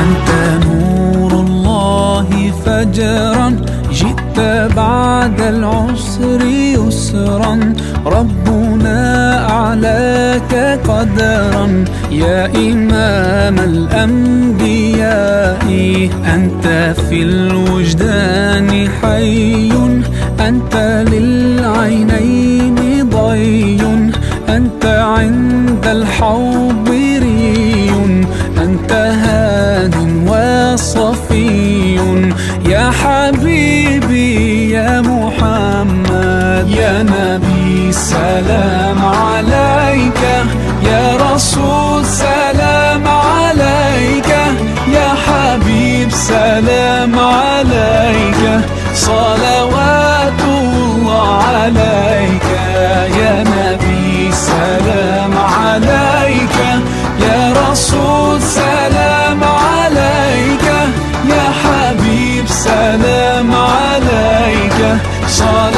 أنت نور الله فجرا، جئت بعد العسر يسرا، ربنا أعلاك قدرا يا إمام الأنبياء. أنت في الوجدان حي، أنت للعينين ضي، أنت عند الحوض ري، أنت هاد وصفي يا حبيبي يا محمد. يا نبي سلام عليك، يا رسول سلام عليك، يا حبيب سلام عليك، صلوات الله عليك. يا نبي سلام عليك، يا رسول سلام عليك، يا حبيب سلام عليك، صلوات